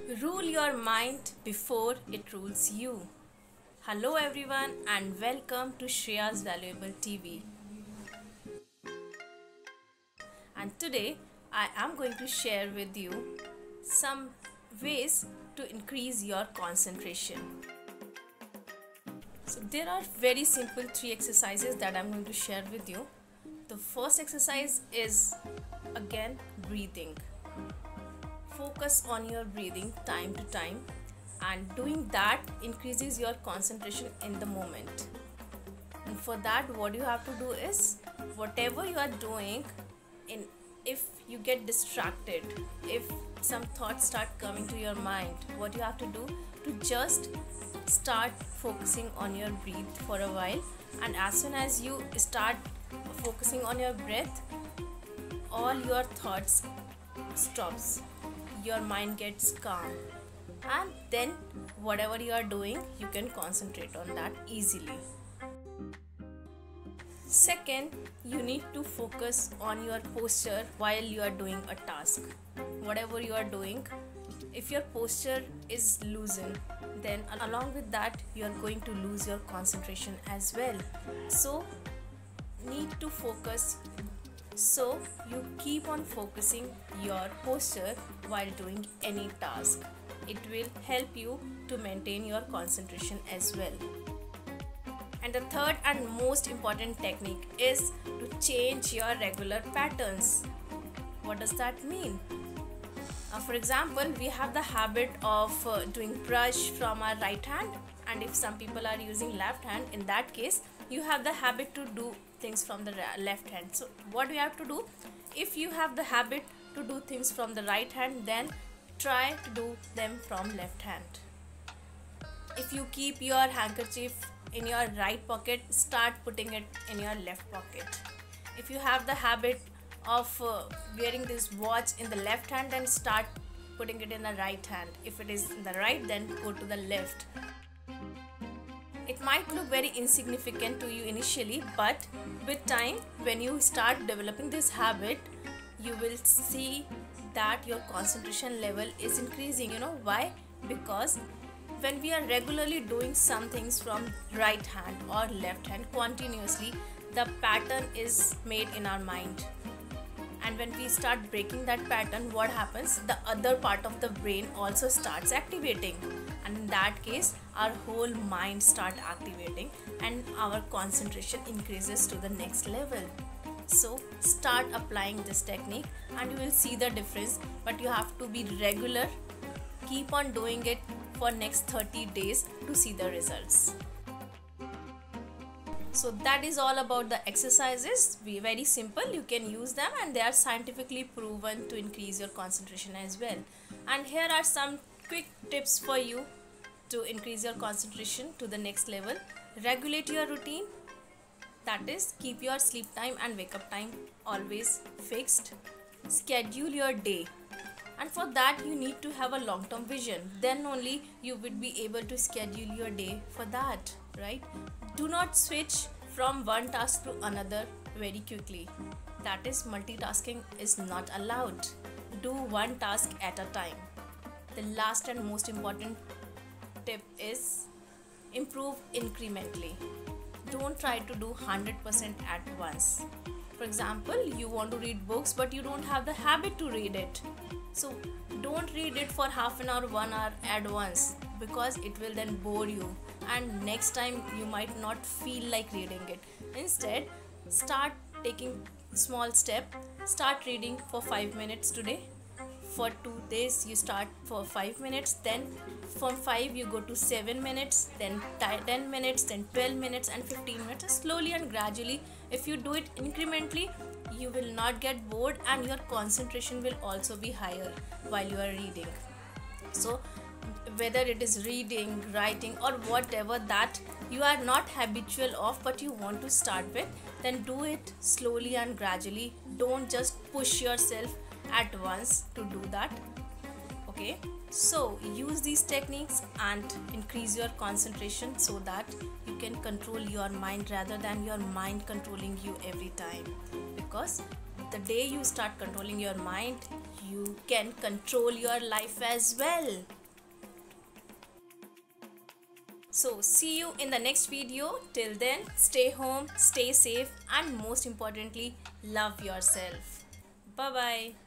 Rule your mind before it rules you. Hello, everyone, and welcome to Shreya's Valuable TV. And today, I am going to share with you some ways to increase your concentration. So, there are very simple 3 exercises that I'm going to share with you. The first exercise is again breathing. Focus on your breathing time to time, and doing that increases your concentration in the moment. And for that, what you have to do is, whatever you are doing, if you get distracted, if some thoughts start coming to your mind, what you have to do to just start focusing on your breath for a while, and as soon as you start focusing on your breath, all your thoughts stops, your mind gets calm, and then whatever you are doing, you can concentrate on that easily. Second, you need to focus on your posture while you are doing a task. Whatever you are doing, if your posture is loosened, then along with that you are going to lose your concentration as well. So need to focus. So you keep on focusing your posture while doing any task. It will help you to maintain your concentration as well. And the third and most important technique is to change your regular patterns. What does that mean? For example, we have the habit of doing brush from our right hand, and if some people are using left hand, in that case you have the habit to do things from the left hand. So what we have to do, if you have the habit to do things from the right hand, then try to do them from left hand. If you keep your handkerchief in your right pocket, start putting it in your left pocket. If you have the habit of wearing this watch in the left hand, then start putting it in the right hand. If it is in the right, then go to the left. It might look very insignificant to you initially, but with time, when you start developing this habit, you will see that your concentration level is increasing. You know why? Because when we are regularly doing some things from right hand or left hand continuously, the pattern is made in our mind. And when we start breaking that pattern, what happens? The other part of the brain also starts activating, and in that case our whole mind starts activating and our concentration increases to the next level. So start applying this technique and you will see the difference, but you have to be regular. Keep on doing it for next 30 days to see the results. So that is all about the exercises. Very simple, you can use them, and they are scientifically proven to increase your concentration as well. And here are some quick tips for you to increase your concentration to the next level. Regulate your routine, that is, keep your sleep time and wake up time always fixed. Schedule your day, and for that you need to have a long-term vision. Then only you would be able to schedule your day for that, right? Do not switch from one task to another very quickly. That is, multitasking is not allowed. Do one task at a time. The last and most important tip is improve incrementally. Don't try to do 100% at once. For example, you want to read books but you don't have the habit to read it. So don't read it for half an hour, 1 hour at once, because it will then bore you, and next time you might not feel like reading it. Instead, start taking small step. Start reading for 5 minutes today. For 2 days you start for 5 minutes, then from 5 you go to 7 minutes, then 10 minutes, then 12 minutes and 15 minutes. Slowly and gradually, if you do it incrementally, you will not get bored and your concentration will also be higher while you are reading. So whether it is reading, writing, or whatever that you are not habitual of but you want to start with, then do it slowly and gradually. Don't just push yourself at once to do that. Okay, so use these techniques and increase your concentration so that you can control your mind rather than your mind controlling you every time. Because the day you start controlling your mind, you can control your life as well. So see you in the next video. Till then, stay home, stay safe, and most importantly, love yourself. Bye bye.